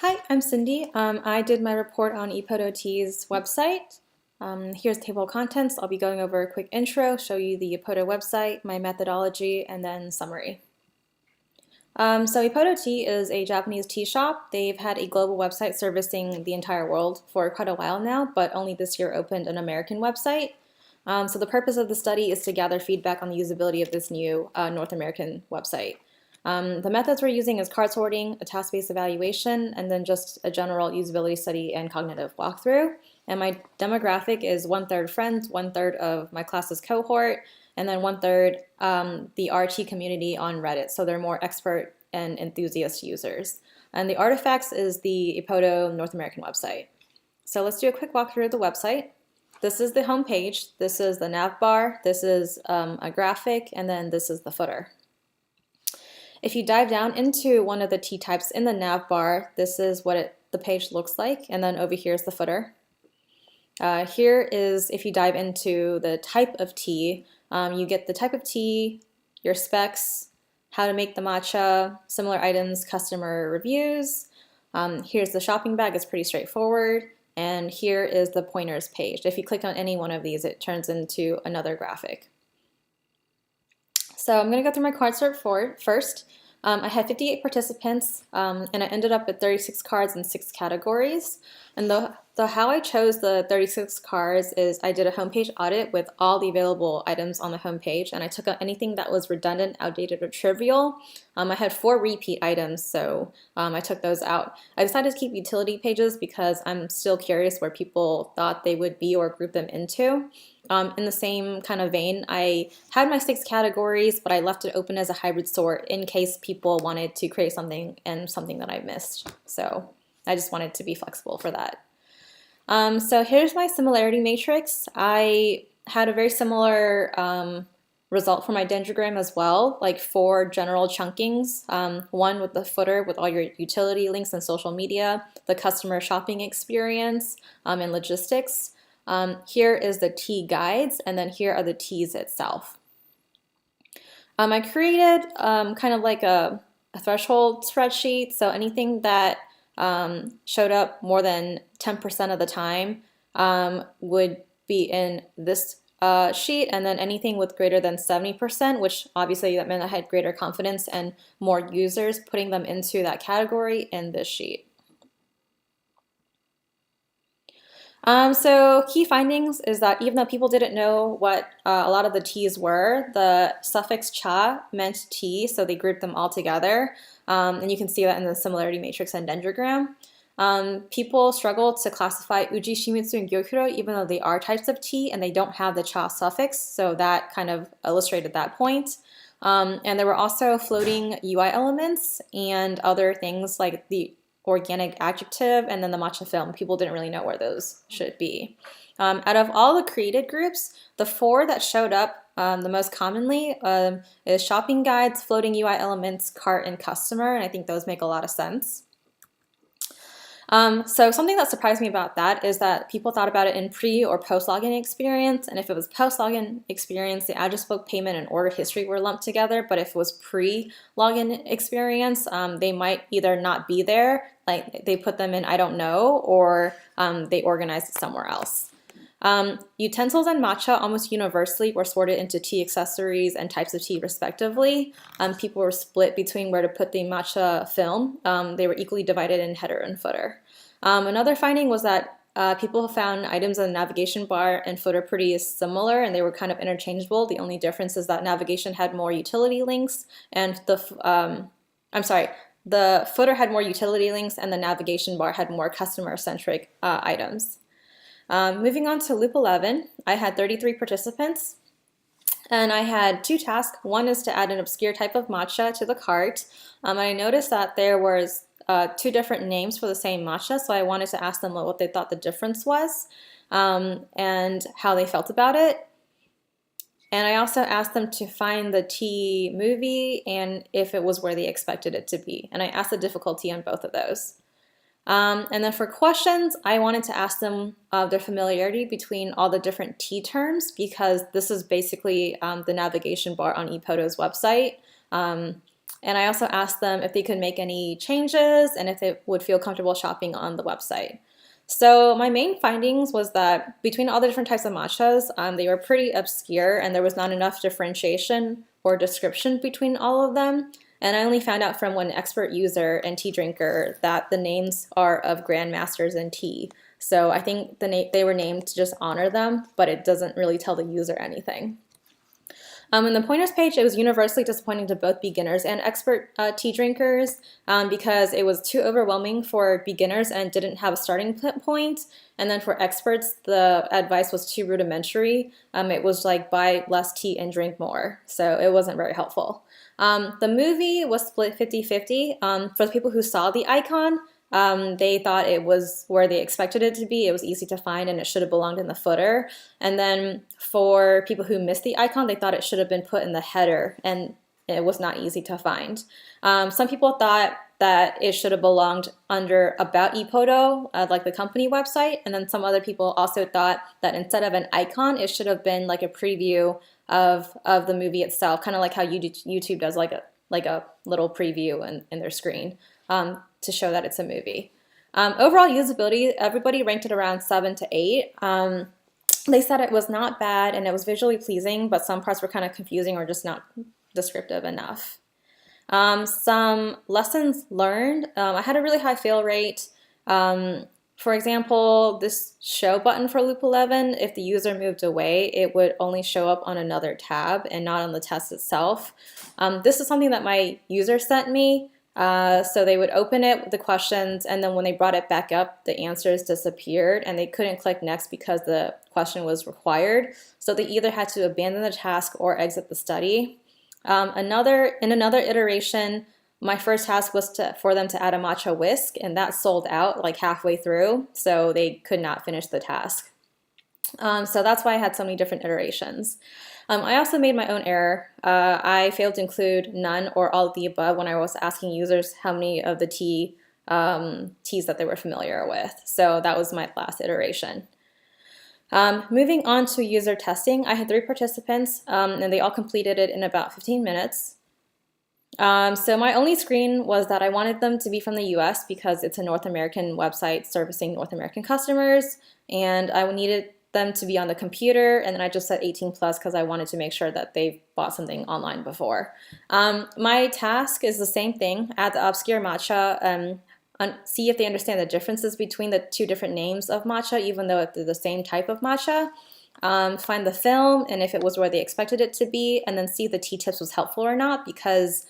Hi, I'm Cindy. I did my report on Ipoddo's website. Here's table of contents. I'll be going over a quick intro, show you the Ipoddo website, my methodology, and then summary. So Ipoddo Tea is a Japanese tea shop. They've had a global website servicing the entire world for quite a while now, but only this year opened an American website. So the purpose of the study is to gather feedback on the usability of this new North American website. The methods we're using is card sorting, a task-based evaluation, and then just a general usability study and cognitive walkthrough. And my demographic is 1/3 friends, 1/3 of my class's cohort, and then 1/3 the RT community on Reddit. So they're more expert and enthusiast users. And the artifacts is the Ipoddo North American website. So let's do a quick walkthrough of the website. This is the home page. This is the nav bar. This is a graphic, and then this is the footer. If you dive down into one of the tea types in the nav bar, this is what the page looks like, and then over here is the footer. Here is if you dive into the type of tea, you get the type of tea, your specs, how to make the matcha, similar items, customer reviews. Here's the shopping bag, it's pretty straightforward. And here is the pointers page. If you click on any one of these, it turns into another graphic. So I'm going to go through my card sort first. I had 58 participants, and I ended up with 36 cards in 6 categories. And how I chose the 36 cards is I did a homepage audit with all the available items on the homepage, and I took out anything that was redundant, outdated, or trivial. I had 4 repeat items, so I took those out. I decided to keep utility pages because I'm still curious where people thought they would be or group them into. In the same kind of vein, I had my 6 categories, but I left it open as a hybrid sort in case people wanted to create something and something that I missed. So I just wanted to be flexible for that. So here's my similarity matrix. I had a very similar result for my dendrogram as well, like 4 general chunkings. One with the footer with all your utility links and social media, the customer shopping experience, and logistics. Here is the tea guides, and then here are the teas itself. I created kind of like a threshold spreadsheet, so anything that showed up more than 10% of the time would be in this sheet, and then anything with greater than 70%, which obviously that meant I had greater confidence and more users putting them into that category in this sheet. So key findings is that even though people didn't know what a lot of the teas were, the suffix cha meant tea, so they grouped them all together. And you can see that in the similarity matrix and dendrogram. People struggle to classify uji, shimitsu, and gyokuro, even though they are types of tea and they don't have the cha suffix, so that kind of illustrated that point. And there were also floating UI elements and other things like the organic adjective and then the matcha film. People didn't really know where those should be. Out of all the created groups, the 4 that showed up the most commonly is shopping guides, floating UI elements, cart, and customer, and I think those make a lot of sense. So something that surprised me about that is that people thought about it in pre or post login experience, and if it was post login experience, the address book, payment, and order history were lumped together, but if it was pre login experience, they might either not be there, like they put them in I don't know, or they organized it somewhere else. Utensils and matcha almost universally were sorted into tea accessories and types of tea respectively. People were split between where to put the matcha film. They were equally divided in header and footer. Another finding was that people found items in the navigation bar and footer pretty similar, and they were kind of interchangeable. The only difference is that navigation had more utility links, and the footer had more utility links, and the navigation bar had more customer-centric items. Moving on to Loop 11, I had 33 participants, and I had 2 tasks. One is to add an obscure type of matcha to the cart, and I noticed that there was 2 different names for the same matcha, so I wanted to ask them what they thought the difference was and how they felt about it. And I also asked them to find the tea movie and if it was where they expected it to be, and I asked the difficulty on both of those. And then for questions, I wanted to ask them their familiarity between all the different tea terms, because this is basically the navigation bar on Ipoddo's website. And I also asked them if they could make any changes and if they would feel comfortable shopping on the website. So my main findings was that between all the different types of matchas, they were pretty obscure and there was not enough differentiation or description between all of them. And I only found out from one expert user and tea drinker that the names are of grandmasters in tea. So I think they were named to just honor them, but it doesn't really tell the user anything. In the pointers page, it was universally disappointing to both beginners and expert tea drinkers because it was too overwhelming for beginners and didn't have a starting point. And then for experts, the advice was too rudimentary. It was like buy less tea and drink more. So it wasn't very helpful. The movie was split 50-50. For the people who saw the icon, they thought it was where they expected it to be. It was easy to find and it should have belonged in the footer. And then for people who missed the icon, they thought it should have been put in the header and it was not easy to find. Some people thought that it should have belonged under About Ipoddo, like the company website. And then some other people also thought that instead of an icon, it should have been like a preview of the movie itself, kind of like how YouTube does like a little preview in their screen. To show that it's a movie. Overall usability, everybody ranked it around 7 to 8. They said it was not bad and it was visually pleasing, but some parts were kind of confusing or just not descriptive enough. Some lessons learned. I had a really high fail rate. For example, this show button for Loop 11, if the user moved away, it would only show up on another tab and not on the test itself. This is something that my user sent me. So they would open it with the questions, and then when they brought it back up, the answers disappeared and they couldn't click next because the question was required. So they either had to abandon the task or exit the study. In another iteration, my first task was for them to add a matcha whisk, and that sold out like halfway through, so they could not finish the task. So that's why I had so many different iterations. I also made my own error. I failed to include none or all of the above when I was asking users how many of the teas that they were familiar with. So that was my last iteration. Moving on to user testing, I had 3 participants and they all completed it in about 15 minutes. So my only screen was that I wanted them to be from the US because it's a North American website servicing North American customers, and I needed them to be on the computer, and then I just said 18 plus because I wanted to make sure that they've bought something online before. My task is the same thing: add the obscure matcha, see if they understand the differences between the 2 different names of matcha, even though they're the same type of matcha. Find the film and if it was where they expected it to be, and then see if the tea tips was helpful or not, because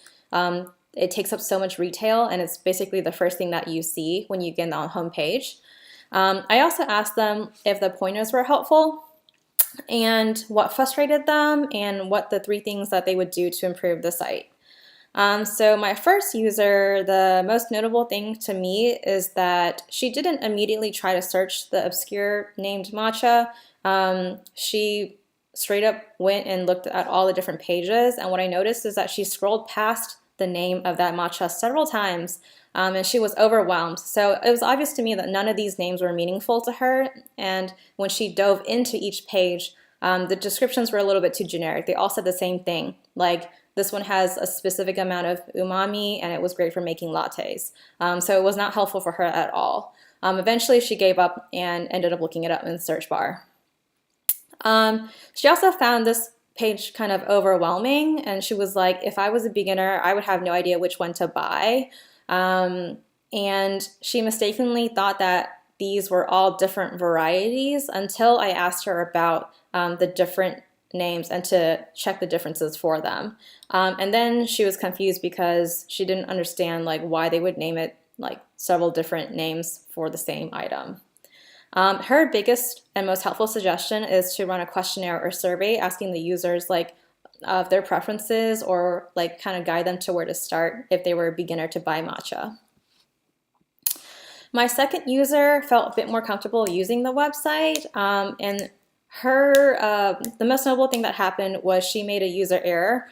it takes up so much retail and it's basically the first thing that you see when you get on the home page. I also asked them if the pointers were helpful and what frustrated them and what the 3 things that they would do to improve the site. So my first user, the most notable thing to me is that she didn't immediately try to search the obscure named matcha. She straight up went and looked at all the different pages, and what I noticed is that she scrolled past the name of that matcha several times. And she was overwhelmed. So it was obvious to me that none of these names were meaningful to her. And when she dove into each page, the descriptions were a little bit too generic. They all said the same thing, like this one has a specific amount of umami and it was great for making lattes. So it was not helpful for her at all. Eventually she gave up and ended up looking it up in the search bar. She also found this page kind of overwhelming, and she was like, if I was a beginner, I would have no idea which one to buy. And she mistakenly thought that these were all different varieties until I asked her about the different names and to check the differences for them. And then she was confused because she didn't understand like why they would name it like several different names for the same item. Her biggest and most helpful suggestion is to run a questionnaire or survey asking the users like of their preferences, or like kind of guide them to where to start if they were a beginner to buy matcha. My second user felt a bit more comfortable using the website, and the most notable thing that happened was she made a user error.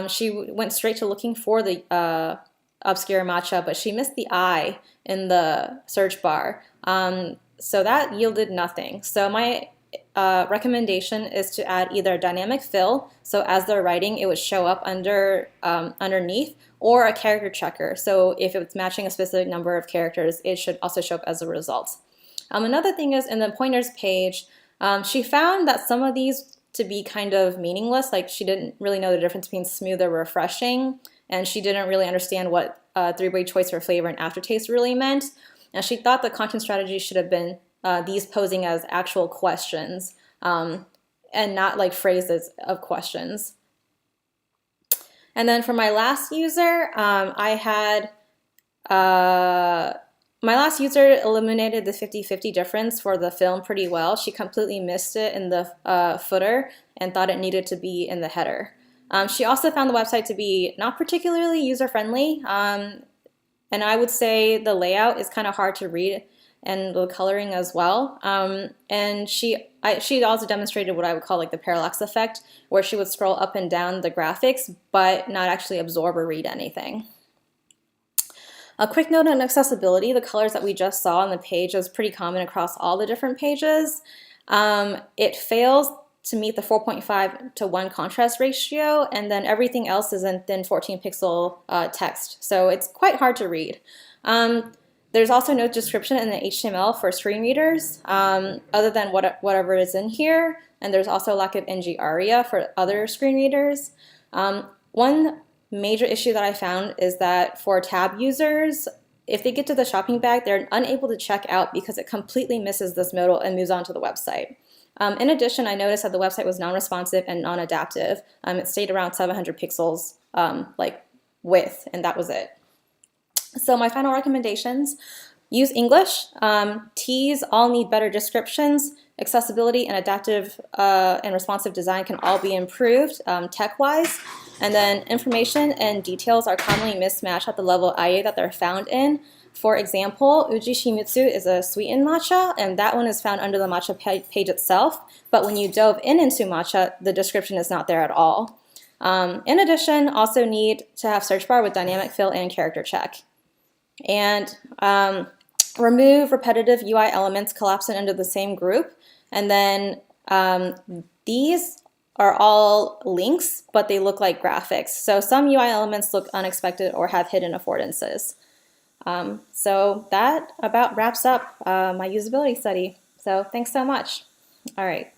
She went straight to looking for the obscure matcha, but she missed the I in the search bar. So that yielded nothing. So my recommendation is to add either dynamic fill, so as they're writing it would show up underneath, or a character checker. So if it's matching a specific number of characters, it should also show up as a result. Another thing is in the pointers page, she found that some of these to be kind of meaningless, like she didn't really know the difference between smooth or refreshing, and she didn't really understand what three-way choice for flavor and aftertaste really meant. And she thought the content strategy should have been these posing as actual questions and not like phrases of questions. And then for my last user, my last user eliminated the 50-50 difference for the film pretty well. She completely missed it in the footer and thought it needed to be in the header. She also found the website to be not particularly user-friendly, and I would say the layout is kind of hard to read and the coloring as well. And she also demonstrated what I would call like the parallax effect, where she would scroll up and down the graphics but not actually absorb or read anything. A quick note on accessibility, the colors that we just saw on the page is pretty common across all the different pages. It fails to meet the 4.5:1 contrast ratio, and then everything else is in thin 14 pixel text, so it's quite hard to read. There's also no description in the HTML for screen readers other than whatever is in here, and there's also a lack of NG ARIA for other screen readers. One major issue that I found is that for tab users, if they get to the shopping bag, they're unable to check out because it completely misses this modal and moves on to the website. In addition, I noticed that the website was non-responsive and non-adaptive. It stayed around 700 pixels like width, and that was it. So my final recommendations: use English. T's all need better descriptions. Accessibility and adaptive and responsive design can all be improved tech-wise. And then information and details are commonly mismatched at the level IA that they're found in. For example, Uji Shimitsu is a sweetened matcha, and that one is found under the matcha page itself. But when you dove into matcha, the description is not there at all. In addition, also need to have search bar with dynamic fill and character check. And remove repetitive UI elements, collapse it into the same group. And then these are all links, but they look like graphics. So some UI elements look unexpected or have hidden affordances. So that about wraps up my usability study. So thanks so much. All right.